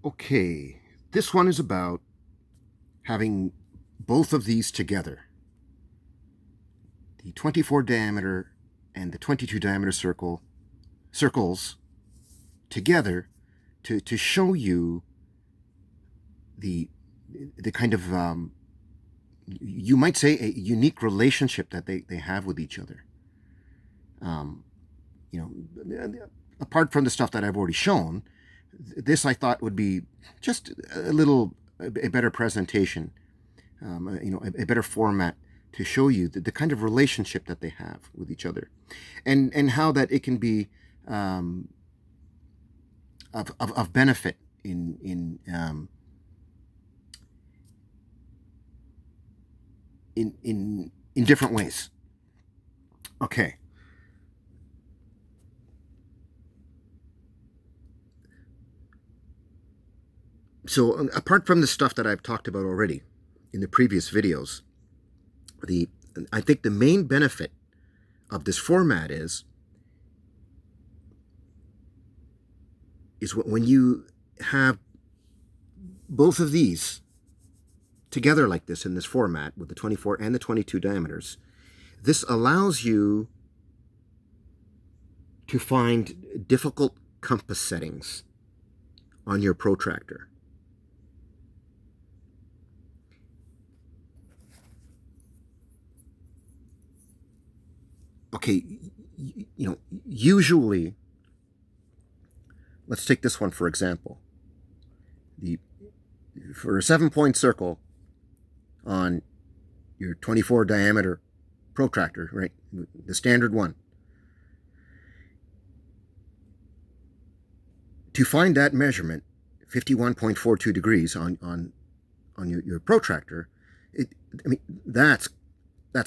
Okay, this one is about having both of these together. The 24 diameter and the 22 diameter circles together to show you the kind of, you might say, a unique relationship that they have with each other. You know, apart from the stuff that I've already shown, this I thought would be just a better presentation, a better format to show you the kind of relationship that they have with each other, and how that it can be of benefit in different ways. Okay. So apart from the stuff that I've talked about already in the previous videos, I think the main benefit of this format is when you have both of these together like this in this format with the 24 and the 22 diameters, this allows you to find difficult compass settings on your protractor. Okay, usually, let's take this one for example. For a 7-point circle on your 24 diameter protractor, right, the standard one, to find that measurement, 51.42 degrees on your protractor, that's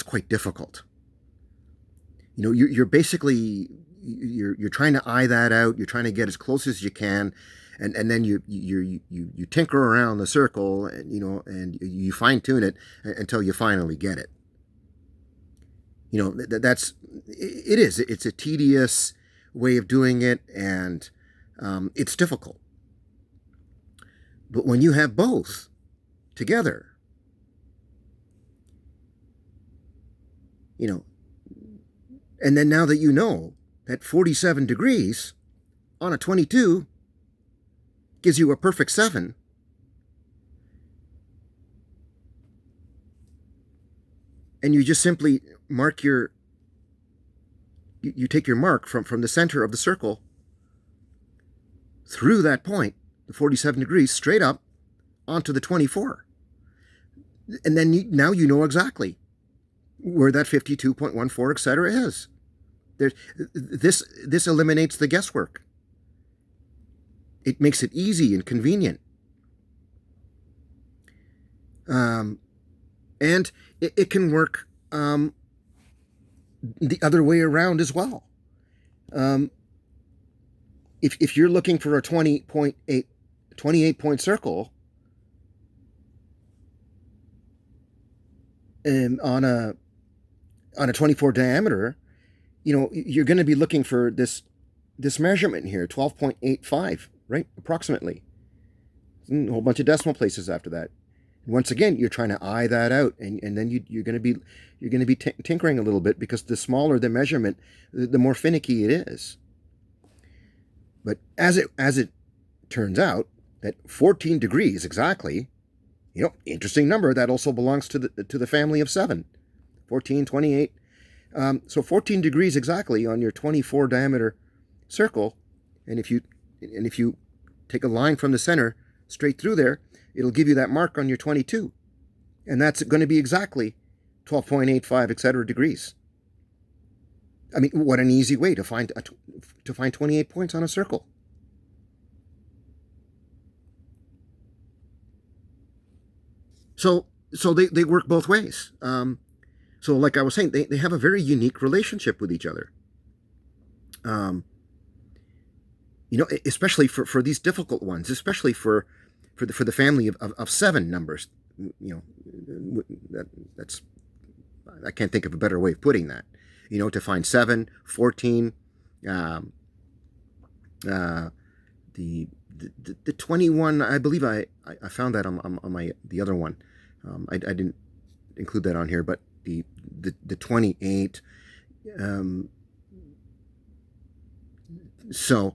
quite difficult. You're basically you're trying to eye that out. You're trying to get as close as you can, and then you tinker around the circle, and and you fine tune it until you finally get it. It's a tedious way of doing it, and it's difficult. But when you have both together, and then now that you know that 47 degrees on a 22 gives you a perfect 7, and you just simply mark you take your mark from the center of the circle through that point, the 47 degrees, straight up onto the 24. And then now you know exactly where that 52.14, etc. is. This eliminates the guesswork. It makes it easy and convenient. And it can work the other way around as well. If you're looking for a 28-point circle on a 24 diameter, you're going to be looking for this measurement here, 12.85, right, approximately. A whole bunch of decimal places after that. Once again, you're trying to eye that out, and then you're going to be tinkering a little bit, because the smaller the measurement, the more finicky it is. But as it turns out, that 14 degrees exactly, interesting number, that also belongs to the family of 7, 14, 28. So 14 degrees exactly on your 24 diameter circle, and if you take a line from the center straight through there, it'll give you that mark on your 22, and that's going to be exactly 12.85, etc. degrees. What an easy way to find 28 points on a circle. So they work both ways. So like I was saying, they have a very unique relationship with each other. Especially for these difficult ones, especially for the family of 7 numbers. That's I can't think of a better way of putting that. To find 7, 14, the the 21, I believe I found that on my the other one. I didn't include that on here, but the 28. Um, so,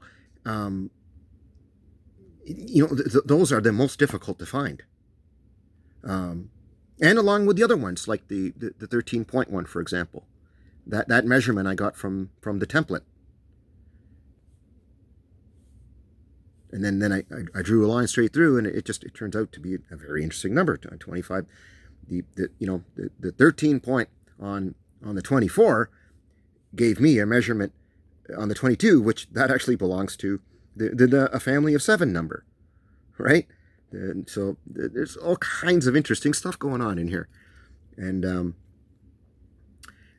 those are the most difficult to find. And along with the other ones, like the 13.1, for example, that measurement I got from the template. And then I drew a line straight through, and it turns out to be a very interesting number. 25, the 13 point on the 24 gave me a measurement on the 22, which that actually belongs to a family of 7 number, right? And so there's all kinds of interesting stuff going on in here, and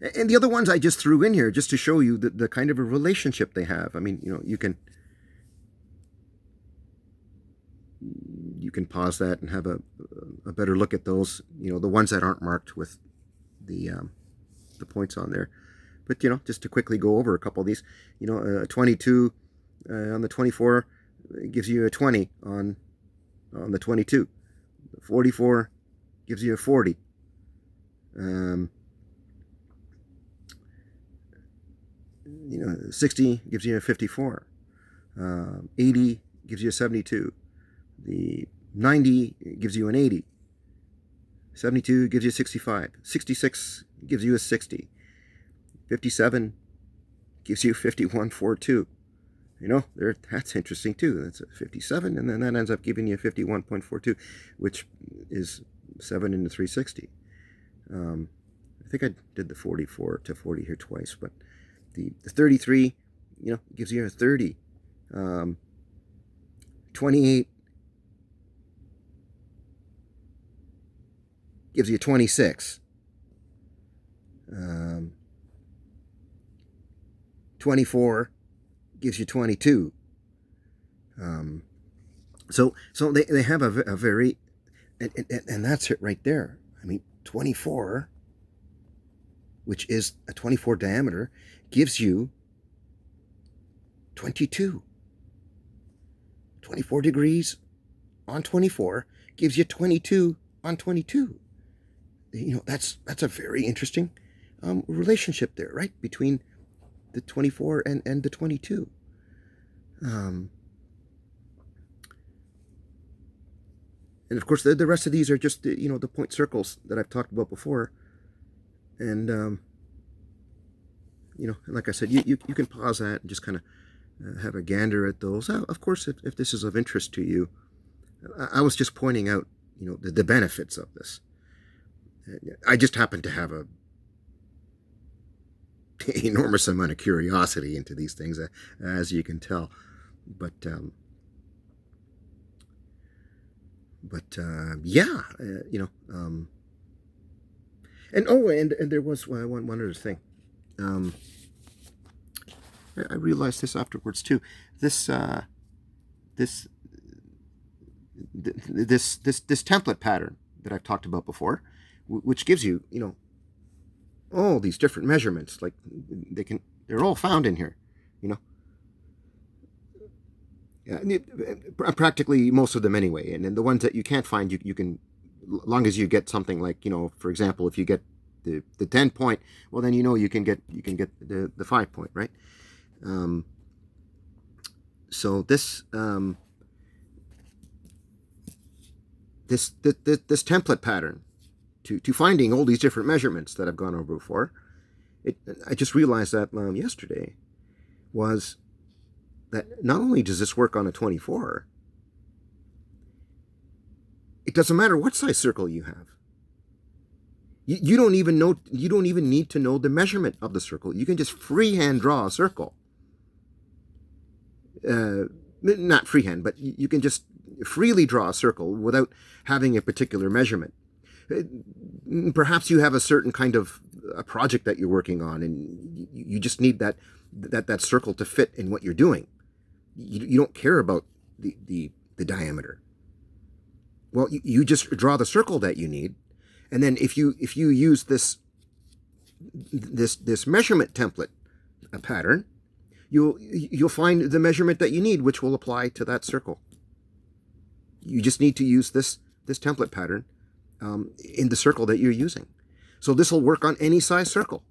the other ones I just threw in here just to show you the kind of a relationship they have. I mean, you can pause that and have a better look at those, the ones that aren't marked with the points on there. But, just to quickly go over a couple of these, 22 on the 24 gives you a 20 on the 22. 44 gives you a 40. 60 gives you a 54. 80 gives you a 72. The 90 gives you an 80. 72 gives you a 65. 66 gives you a 60. 57 gives you 51.42. That's interesting too. That's a 57, and then that ends up giving you 51.42, which is 7 into 360. I think I did the 44 to 40 here twice, but the 33, gives you a 30. 28 gives you 26. 24 gives you 22. So they have a very, and that's it right there. I mean, 24, which is a 24 diameter, gives you 22. 24 degrees on 24 gives you 22 on 22. That's a very interesting relationship there, right? Between the 24 and the 22. And of course, the rest of these are just the point circles that I've talked about before. And like I said, you can pause that and just kind of have a gander at those. Of course, if this is of interest to you, I was just pointing out the benefits of this. I just happen to have a enormous amount of curiosity into these things, as you can tell. But yeah, and there was one other thing. I realized this afterwards too. This template pattern that I've talked about before, which gives you all these different measurements, like they're all found in here, practically most of them anyway. And then the ones that you can't find, you can, as long as you get something like, for example, if you get the 10 point, well then you can get the 5 point, right? So this template pattern to finding all these different measurements that I've gone over before, I just realized that yesterday, was that not only does this work on a 24, it doesn't matter what size circle you have. You don't even need to know the measurement of the circle. You can just freehand draw a circle. Not freehand, but you can just freely draw a circle without having a particular measurement. Perhaps you have a certain kind of a project that you're working on, and you just need that circle to fit in what you're doing. You don't care about the diameter. Well, you just draw the circle that you need, and then if you use this measurement template pattern, you'll find the measurement that you need, which will apply to that circle. You just need to use this template pattern in the circle that you're using. So this will work on any size circle.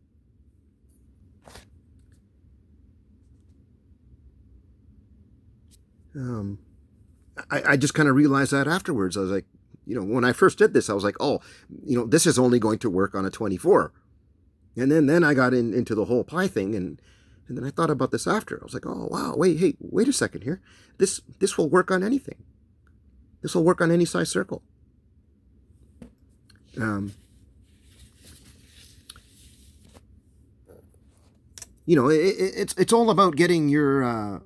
I just kind of realized that afterwards. I was like, when I first did this, I was like, oh, this is only going to work on a 24. And then I got into the whole pi thing, and then I thought about this after. I was like, oh, wow, wait a second here. This will work on anything. This will work on any size circle. It's all about getting your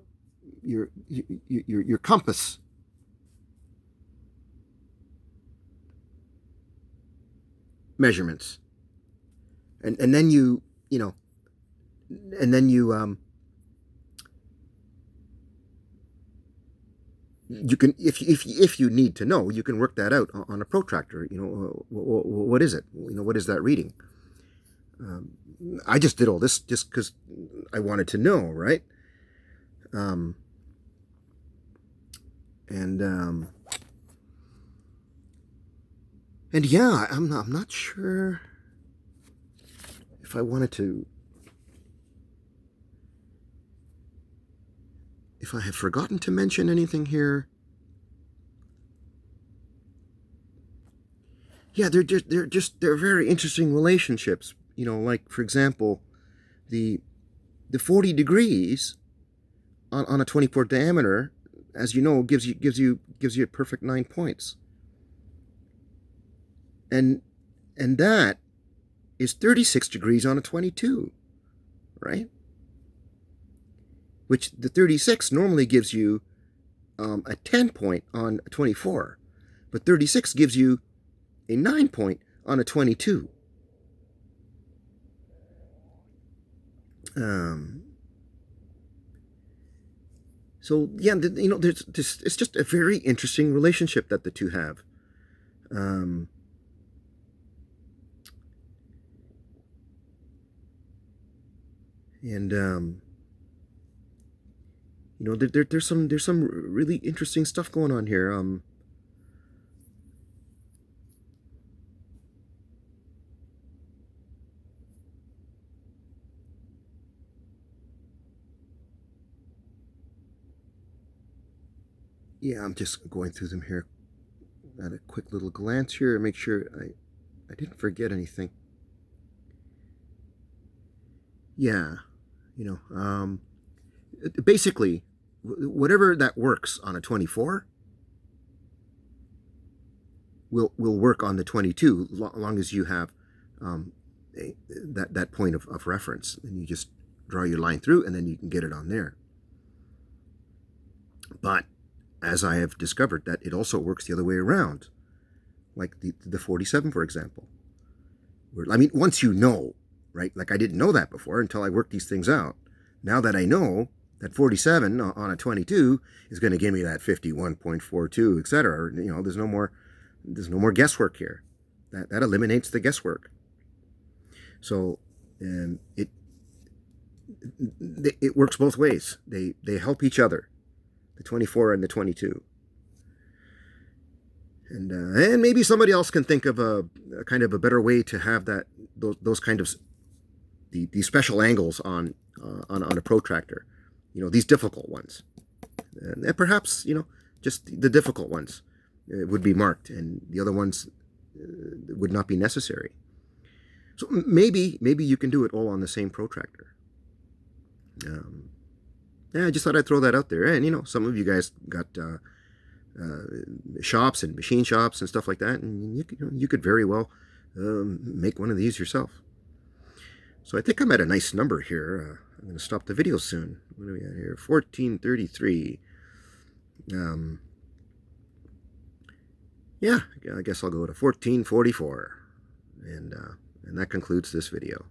compass measurements, and then you can, if you need to know, you can work that out on a protractor. What is it? What is that reading? I just did all this just because I wanted to know, right? And yeah, I'm not sure if I wanted to, if I have forgotten to mention anything here. Yeah, they're very interesting relationships. Like, for example, the 40 degrees on a 24 diameter, as you know, gives you a perfect 9 points. And that is 36 degrees on a 22, right? Which the 36 normally gives you a 10 point on a 24, but 36 gives you a 9 point on a 22. So yeah, there's this. It's just a very interesting relationship that the two have. There's some really interesting stuff going on here. Yeah, I'm just going through them here at a quick little glance here and make sure I didn't forget anything. Yeah, basically, whatever that works on a 24 will work on the 22, as long as you have that point of reference, and you just draw your line through, and then you can get it on there. But as I have discovered, that it also works the other way around, like the 47, for example. Once you know, right? Like, I didn't know that before until I worked these things out. Now that I know that 47 on a 22 is going to give me that 51.42, etc. There's no more guesswork here. That eliminates the guesswork. So it works both ways. They help each other, the 24 and the 22. And maybe somebody else can think of a kind of a better way to have those kind of these special angles on a protractor. These difficult ones, and perhaps just the difficult ones would be marked, and the other ones would not be necessary. So maybe you can do it all on the same protractor. Yeah, I just thought I'd throw that out there. And some of you guys got shops and machine shops and stuff like that, and you could very well make one of these yourself. So I think I'm at a nice number here. I'm going to stop the video soon. What are we at here? 1433. Yeah, I guess I'll go to 1444. And that concludes this video.